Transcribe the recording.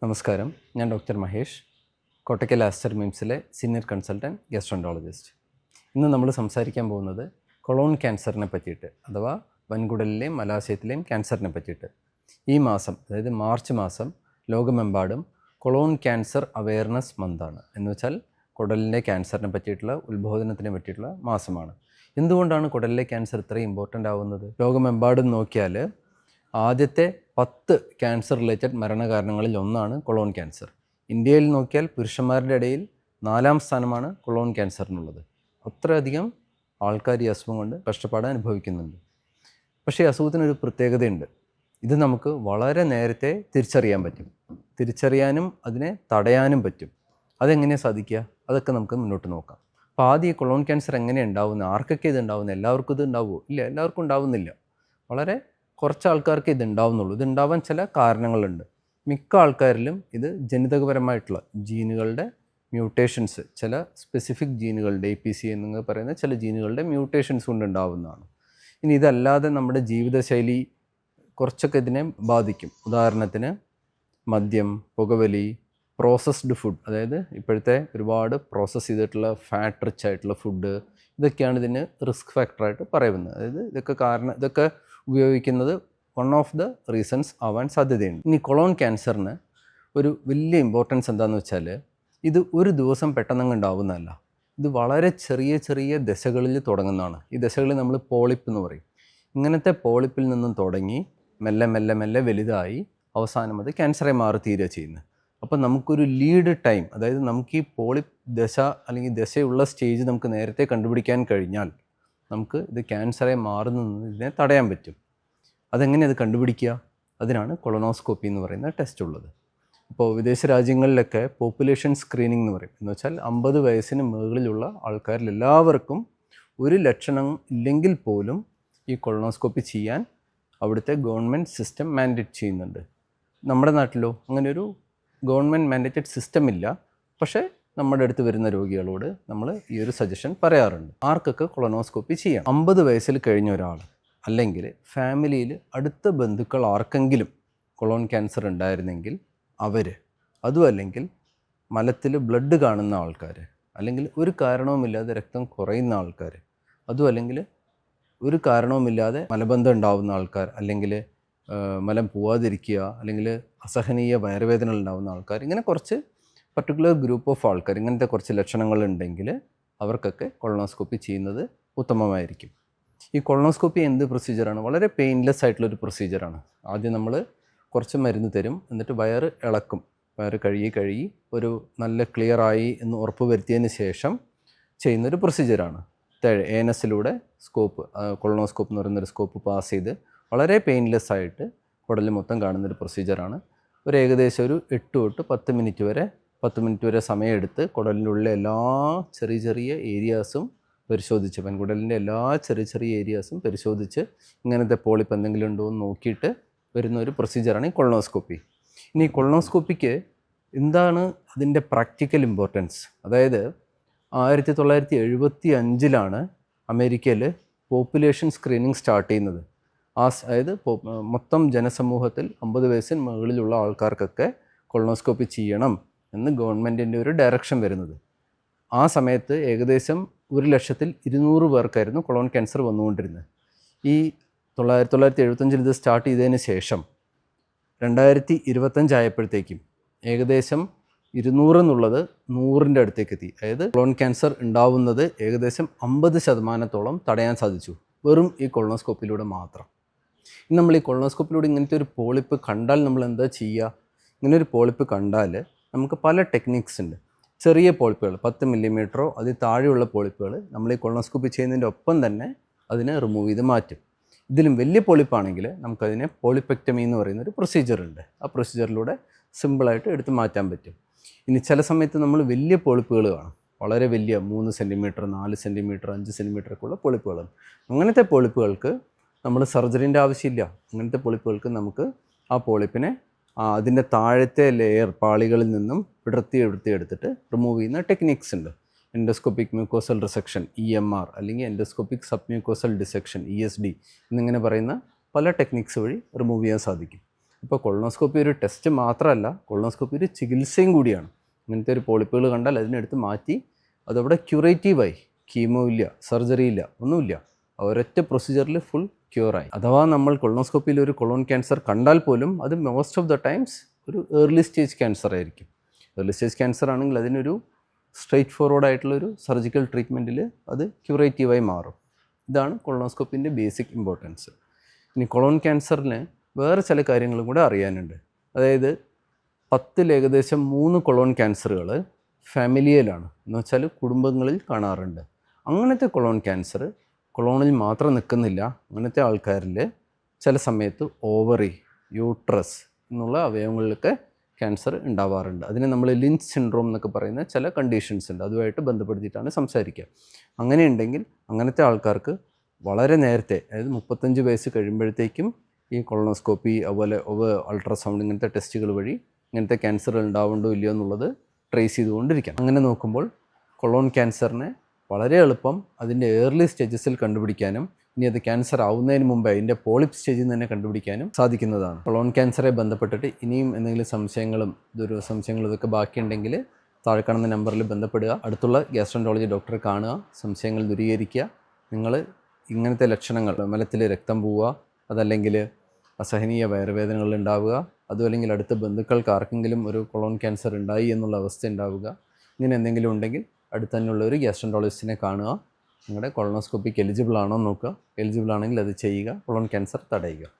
നമസ്കാരം, ഞാൻ doctor Mahesh, Kottakkal Aster മിംസിലെ സീനിയർ കൺസൾട്ടൻറ്റ് ഗാസ്ട്രോൻട്രോളജിസ്റ്റ്. ഇന്ന് നമ്മൾ സംസാരിക്കാൻ പോകുന്നത് കൊളോൺ ക്യാൻസറിനെ പറ്റിയിട്ട്, അഥവാ വൻകുടലിലെയും മലാശയത്തിലെയും ക്യാൻസറിനെ പറ്റിയിട്ട്. ഈ മാസം, അതായത് മാർച്ച് മാസം, ലോകമെമ്പാടും കൊളോൺ ക്യാൻസർ അവെയർനെസ് മന്താണ്. എന്ന് വെച്ചാൽ കുടലിൻ്റെ ക്യാൻസറിനെ പറ്റിയിട്ടുള്ള ഉത്ബോധനത്തിനെ പറ്റിയിട്ടുള്ള മാസമാണ്. എന്തുകൊണ്ടാണ് കുടലിലെ ക്യാൻസർ ഇത്രയും ഇമ്പോർട്ടൻ്റ് ആവുന്നത്? ലോകമെമ്പാടും നോക്കിയാൽ ആദ്യത്തെ 10 ക്യാൻസർ റിലേറ്റഡ് മരണകാരണങ്ങളിൽ ഒന്നാണ് കൊളോൺ ക്യാൻസർ. ഇന്ത്യയിൽ നോക്കിയാൽ പുരുഷന്മാരുടെ ഇടയിൽ 4ാം സ്ഥാനമാണ് കൊളോൺ ക്യാൻസറിനുള്ളത്. അത്രയധികം ആൾക്കാർ ഈ അസുഖം കൊണ്ട് കഷ്ടപ്പാട് അനുഭവിക്കുന്നുണ്ട്. പക്ഷേ ഈ അസുഖത്തിനൊരു പ്രത്യേകതയുണ്ട്. ഇത് നമുക്ക് വളരെ നേരത്തെ തിരിച്ചറിയാൻ പറ്റും. തിരിച്ചറിയാനും അതിനെ തടയാനും പറ്റും. അതെങ്ങനെയാണ് സാധിക്കുക? അതൊക്കെ നമുക്ക് മുന്നോട്ട് നോക്കാം. അപ്പോൾ ആദ്യം ഈ കൊളോൺ ക്യാൻസർ എങ്ങനെയാണ് ഉണ്ടാവുന്നത്? ആർക്കൊക്കെ ഇത് ഉണ്ടാവുന്നത്? എല്ലാവർക്കും ഇത് ഉണ്ടാവുമോ? ഇല്ല, എല്ലാവർക്കും ഉണ്ടാവുന്നില്ല. വളരെ കുറച്ച് ആൾക്കാർക്ക് ഇത് ഉണ്ടാവുന്നുള്ളൂ. ഇത് ഉണ്ടാവാൻ ചില കാരണങ്ങളുണ്ട്. മിക്ക ആൾക്കാരിലും ഇത് ജനിതകപരമായിട്ടുള്ള ജീനുകളുടെ മ്യൂട്ടേഷൻസ്, ചില സ്പെസിഫിക് ജീനുകളുടെ APC എന്ന് പറയുന്ന ചില ജീനുകളുടെ മ്യൂട്ടേഷൻസ് കൊണ്ട് ഉണ്ടാവുന്നതാണ്. ഇനി ഇതല്ലാതെ നമ്മുടെ ജീവിതശൈലി കുറച്ചൊക്കെ ഇതിനെ ബാധിക്കും. ഉദാഹരണത്തിന് മദ്യം, പുകവലി, പ്രോസസ്ഡ് ഫുഡ്, അതായത് ഇപ്പോഴത്തെ ഒരുപാട് പ്രോസസ്സ് ചെയ്തിട്ടുള്ള ഫാറ്റ് റിച്ച് ആയിട്ടുള്ള ഫുഡ്, ഇതൊക്കെയാണ് ഇതിന് റിസ്ക് ഫാക്ടറായിട്ട് പറയുന്നത്. അതായത് ഇതൊക്കെ ഉപയോഗിക്കുന്നത് വൺ ഓഫ് ദ റീസൺസ് ആവാൻ സാധ്യതയുണ്ട്. ഇനി കൊളോൺ ക്യാൻസറിന് ഒരു വലിയ ഇമ്പോർട്ടൻസ് എന്താണെന്ന് വെച്ചാൽ, ഇത് ഒരു ദിവസം പെട്ടെന്നങ്ങ് ഉണ്ടാവുന്നതല്ല. ഇത് വളരെ ചെറിയ ചെറിയ ദശകളിൽ തുടങ്ങുന്നതാണ്. ഈ ദശകളിൽ നമ്മൾ പോളിപ്പ് എന്ന് പറയും. ഇങ്ങനത്തെ പോളിപ്പിൽ നിന്നും തുടങ്ങി മെല്ലെ മെല്ലെ മെല്ലെ വലുതായി അവസാനം അത് ക്യാൻസറായി മാറി തീരുക ചെയ്യുന്നത്. അപ്പോൾ നമുക്കൊരു ലീഡ് ടൈം, അതായത് നമുക്ക് ഈ പോളിപ്പ് ദശ അല്ലെങ്കിൽ ദശയുള്ള സ്റ്റേജ് നമുക്ക് നേരത്തെ കണ്ടുപിടിക്കാൻ കഴിഞ്ഞാൽ നമുക്ക് ഇത് ക്യാൻസറായി മാറുന്നതിനെ തടയാൻ പറ്റും. അതെങ്ങനെ അത് കണ്ടുപിടിക്കുക? അതിനാണ് കൊളോണോസ്കോപ്പി എന്ന് പറയുന്ന ടെസ്റ്റ് ഉള്ളത്. അപ്പോൾ വിദേശ രാജ്യങ്ങളിലൊക്കെ പോപ്പുലേഷൻ സ്ക്രീനിങ് എന്ന് പറയും. എന്ന് വെച്ചാൽ 50 വയസ്സിന് മുകളിലുള്ള ആൾക്കാരിൽ എല്ലാവർക്കും ഒരു ലക്ഷണം ഇല്ലെങ്കിൽ പോലും ഈ കൊളോണോസ്കോപ്പി ചെയ്യാൻ അവിടുത്തെ ഗവൺമെൻറ് സിസ്റ്റം മാൻഡേറ്റ് ചെയ്യുന്നുണ്ട്. നമ്മുടെ നാട്ടിലോ അങ്ങനെ ഒരു ഗവൺമെൻറ് മാൻഡേറ്റഡ് സിസ്റ്റം ഇല്ല. പക്ഷേ നമ്മുടെ അടുത്ത് വരുന്ന രോഗികളോട് നമ്മൾ ഈ ഒരു സജഷൻ പറയാറുണ്ട്. ആർക്കൊക്കെ കൊളോണോസ്കോപ്പി ചെയ്യാം? 50 വയസ്സിൽ കഴിഞ്ഞ ഒരാൾ, അല്ലെങ്കിൽ ഫാമിലിയിൽ അടുത്ത ബന്ധുക്കൾ ആർക്കെങ്കിലും കൊളോൺ ക്യാൻസർ ഉണ്ടായിരുന്നെങ്കിൽ അവർ, അതും അല്ലെങ്കിൽ മലത്തിൽ ബ്ലഡ് കാണുന്ന ആൾക്കാർ, അല്ലെങ്കിൽ ഒരു കാരണവുമില്ലാതെ രക്തം കുറയുന്ന ആൾക്കാർ, അതും അല്ലെങ്കിൽ ഒരു കാരണവുമില്ലാതെ മലബന്ധം ഉണ്ടാവുന്ന ആൾക്കാർ, അല്ലെങ്കിൽ മലം പോവാതിരിക്കുക, അല്ലെങ്കിൽ അസഹനീയ വയറുവേദന ഉണ്ടാകുന്ന ആൾക്കാർ, ഇങ്ങനെ കുറച്ച് പർട്ടിക്കുലർ ഗ്രൂപ്പ് ഓഫ് ആൾക്കാർ, ഇങ്ങനത്തെ കുറച്ച് ലക്ഷണങ്ങളുണ്ടെങ്കിൽ അവർക്കൊക്കെ കൊളോണോസ്കോപ്പി ചെയ്യുന്നത് ഉത്തമമായിരിക്കും. ഈ കൊളോണോസ്കോപ്പി എന്ത് പ്രൊസീജിയറാണ്? വളരെ പെയിൻലെസ് ആയിട്ടുള്ളൊരു പ്രൊസീജിയറാണ്. ആദ്യം നമ്മൾ കുറച്ച് മരുന്ന് തരും, എന്നിട്ട് വയറ് ഇളക്കും. വയറ് കഴുകി ഒരു നല്ല ക്ലിയറായി എന്ന് ഉറപ്പ് വരുത്തിയതിന് ശേഷം ചെയ്യുന്നൊരു പ്രൊസീജിയറാണ്. ANSലൂടെ സ്കോപ്പ്, കൊളോണോസ്കോപ്പ് എന്ന് പറയുന്നൊരു സ്കോപ്പ് പാസ് ചെയ്ത് വളരെ പെയിൻലെസ് ആയിട്ട് കുടലിൽ മൊത്തം കാണുന്നൊരു പ്രൊസീജിയറാണ്. ഏകദേശം ഒരു 8 തൊട്ട് 10 മിനിറ്റ് വരെ സമയമെടുത്ത് കുടലിൻ്റെ ഉള്ളിലെ എല്ലാ ചെറിയ ഏരിയാസും പരിശോധിച്ച്, പെൺകുടലിൻ്റെ എല്ലാ ചെറിയ ഏരിയാസും പരിശോധിച്ച് ഇങ്ങനത്തെ പോളിപ്പ് എന്തെങ്കിലും ഉണ്ടോ എന്ന് നോക്കിയിട്ട് വരുന്ന ഒരു പ്രൊസീജിയറാണ് ഈ കൊളോണോസ്കോപ്പി. ഇനി ഈ കൊളോണോസ്കോപ്പിക്ക് എന്താണ് അതിൻ്റെ പ്രാക്ടിക്കൽ ഇമ്പോർട്ടൻസ്? അതായത് 1975 അമേരിക്കയിൽ പോപ്പുലേഷൻ സ്ക്രീനിങ് സ്റ്റാർട്ട് ചെയ്യുന്നത്. അതായത് മൊത്തം ജനസമൂഹത്തിൽ 50 വയസ്സിന് മുകളിലുള്ള ആൾക്കാർക്കൊക്കെ കൊളോണോസ്കോപ്പി ചെയ്യണം എന്ന് ഗവൺമെൻറ്റിൻ്റെ ഒരു ഡയറക്ഷൻ വരുന്നത്. ആ സമയത്ത് ഏകദേശം 1,200,000 പേർക്കായിരുന്നു കൊളോൺ ക്യാൻസർ വന്നുകൊണ്ടിരുന്നത്. ഈ 1975 ഇത് സ്റ്റാർട്ട് ചെയ്തതിന് ശേഷം 2025 ആയപ്പോഴത്തേക്കും ഏകദേശം 200 എന്നുള്ളത് 100ൻ്റെ അടുത്തേക്ക് എത്തി. അതായത് കൊളോൺ ക്യാൻസർ ഉണ്ടാവുന്നത് ഏകദേശം 50% തടയാൻ സാധിച്ചു, വെറും ഈ കൊളോണോസ്കോപ്പിലൂടെ മാത്രം. ഇനി നമ്മൾ ഈ കൊളോണോസ്കോപ്പിലൂടെ ഇങ്ങനത്തെ ഒരു പോളിപ്പ് കണ്ടാൽ നമ്മൾ എന്താ ചെയ്യുക? ഇങ്ങനെ ഒരു പോളിപ്പ് കണ്ടാൽ നമുക്ക് പല ടെക്നിക്സ് ഉണ്ട്. ചെറിയ പോളിപ്പുകൾ, 10 മില്ലിമീറ്ററോ അതിൽ താഴെയുള്ള പോളിപ്പുകൾ നമ്മൾ ഈ കൊളോണോസ്കോപ്പി ചെയ്യുന്നതിൻ്റെ ഒപ്പം തന്നെ അതിനെ റിമൂവ് ചെയ്ത് മാറ്റും. ഇതിലും വലിയ പോളിപ്പാണെങ്കിൽ നമുക്കതിനെ പോളിപ്പെക്ടമി എന്ന് പറയുന്നൊരു പ്രൊസീജിയർ ഉണ്ട്. ആ പ്രൊസീജിയറിലൂടെ സിമ്പിളായിട്ട് എടുത്ത് മാറ്റാൻ പറ്റും. ഇനി ചില സമയത്ത് നമ്മൾ വലിയ പോളിപ്പുകൾ കാണും, വളരെ വലിയ 3 സെൻറ്റിമീറ്റർ, 4 സെൻറ്റിമീറ്റർ, 5 സെൻറ്റിമീറ്ററൊക്കെ ഉള്ള പോളിപ്പുകൾ. അങ്ങനത്തെ പോളിപ്പുകൾക്ക് നമ്മൾ സർജറിൻ്റെ ആവശ്യമില്ല. അങ്ങനത്തെ പോളിപ്പുകൾക്ക് നമുക്ക് ആ പോളിപ്പിനെ അതിൻ്റെ താഴത്തെ ലെയർ പാളികളിൽ നിന്നും വിടർത്തി എടുത്തിട്ട് റിമൂവ് ചെയ്യുന്ന ടെക്നിക്സ് ഉണ്ട്. എൻഡോസ്കോപ്പിക് മ്യൂക്കോസൽ റിസെക്ഷൻ, EMR, അല്ലെങ്കിൽ endoscopic sub mucosal dissection, ESD എന്നിങ്ങനെ പറയുന്ന പല ടെക്നിക്സ് വഴി റിമൂവ് ചെയ്യാൻ സാധിക്കും. ഇപ്പോൾ കൊളോണോസ്കോപ്പി ഒരു ടെസ്റ്റ് മാത്രമല്ല, കൊളോണോസ്കോപ്പി ഒരു ചികിത്സയും കൂടിയാണ്. ഇങ്ങനത്തെ ഒരു പോളിപ്പുകൾ കണ്ടാൽ അതിനെടുത്ത് മാറ്റി അതവിടെ ക്യൂറേറ്റീവായി, കീമോ ഇല്ല, സർജറി ഇല്ല, ഒന്നുമില്ല, ഒരൊറ്റ പ്രൊസീജിയറിൽ ഫുൾ ക്യൂറായി. അഥവാ നമ്മൾ കൊളോണോസ്കോപ്പിയിൽ ഒരു കൊളോൺ ക്യാൻസർ കണ്ടാൽ പോലും അത് മോസ്റ്റ് ഓഫ് ദ ടൈംസ് ഒരു ഏർലി സ്റ്റേജ് ക്യാൻസർ ആയിരിക്കും. ഏർലി സ്റ്റേജ് ക്യാൻസർ ആണെങ്കിൽ അതിനൊരു സ്ട്രെയിറ്റ് ഫോർവേഡ് ആയിട്ടുള്ളൊരു സർജിക്കൽ ട്രീറ്റ്മെൻറ്റിൽ അത് ക്യൂറേറ്റീവായി മാറും. ഇതാണ് കൊളോണോസ്കോപ്പിൻ്റെ ബേസിക് ഇമ്പോർട്ടൻസ്. ഇനി കൊളോൺ ക്യാൻസറിന് വേറെ ചില കാര്യങ്ങളും കൂടെ അറിയാനുണ്ട്. അതായത് 10 ഏകദേശം 3 കൊളോൺ ക്യാൻസറുകൾ ഫാമിലിയലാണ്, എന്ന് വെച്ചാൽ കുടുംബങ്ങളിൽ കാണാറുണ്ട്. അങ്ങനത്തെ കൊളോൺ ക്യാൻസർ കൊളോണിൽ മാത്രം നിൽക്കുന്നില്ല. അങ്ങനത്തെ ആൾക്കാരിൽ ചില സമയത്ത് ഓവറി, യൂട്രസ് എന്നുള്ള അവയവങ്ങളിലൊക്കെ ക്യാൻസർ ഉണ്ടാവാറുണ്ട്. അതിന് നമ്മൾ ലിഞ്ച് സിൻഡ്രോം എന്നൊക്കെ പറയുന്ന ചില കണ്ടീഷൻസ് ഉണ്ട്. അതുമായിട്ട് ബന്ധപ്പെടുത്തിയിട്ടാണ് സംസാരിക്കുക. അങ്ങനെയുണ്ടെങ്കിൽ അങ്ങനത്തെ ആൾക്കാർക്ക് വളരെ നേരത്തെ, അതായത് 35 വയസ്സ് കഴിയുമ്പോഴത്തേക്കും ഈ കൊളോണോസ്കോപ്പി അതുപോലെ അൾട്രാസൗണ്ട് ഇങ്ങനത്തെ ടെസ്റ്റുകൾ വഴി ഇങ്ങനത്തെ ക്യാൻസർ ഉണ്ടാവുണ്ടോ ഇല്ലയോ എന്നുള്ളത് ട്രേസ് ചെയ്തുകൊണ്ടിരിക്കണം. അങ്ങനെ നോക്കുമ്പോൾ കൊളോൺ ക്യാൻസറിനെ വളരെ എളുപ്പം അതിൻ്റെ ഏർലി സ്റ്റേജസിൽ കണ്ടുപിടിക്കാനും ഇനി അത് ക്യാൻസർ ആവുന്നതിന് മുമ്പ് അതിൻ്റെ പോളിപ്പ് സ്റ്റേജിൽ നിന്ന് തന്നെ കണ്ടുപിടിക്കാനും സാധിക്കുന്നതാണ്. കൊളോൺ ക്യാൻസറെ ബന്ധപ്പെട്ടിട്ട് ഇനിയും എന്തെങ്കിലും സംശയങ്ങളും ഇതൊക്കെ ബാക്കിയുണ്ടെങ്കിൽ താഴെ കാണുന്ന നമ്പറിൽ ബന്ധപ്പെടുക. അടുത്തുള്ള ഗ്യാസ്ട്രോൻട്രോളജി ഡോക്ടറെ കാണുക, സംശയങ്ങൾ ദൂരീകരിക്കുക. നിങ്ങൾ ഇങ്ങനത്തെ ലക്ഷണങ്ങൾ, മലത്തിൽ രക്തം പോവുക, അതല്ലെങ്കിൽ അസഹനീയ വയറുവേദനകൾ ഉണ്ടാവുക, അതുമല്ലെങ്കിൽ അടുത്ത ബന്ധുക്കൾക്ക് ആർക്കെങ്കിലും ഒരു കൊളോൺ ക്യാൻസർ ഉണ്ടായി എന്നുള്ള അവസ്ഥ ഉണ്ടാവുക, ഇങ്ങനെ എന്തെങ്കിലും ഉണ്ടെങ്കിൽ അടുത്ത് തന്നെയുള്ള ഒരു ഗ്യാസ്ട്രോൻട്രോളജിസ്റ്റിനെ കാണുക. നിങ്ങളുടെ കൊളോണോസ്കോപ്പിക്ക് എലിജിബിൾ ആണോ നോക്കുക. എലിജിബിൾ ആണെങ്കിൽ അത് ചെയ്യുക. കൊളോൺ ക്യാൻസർ തടയുക.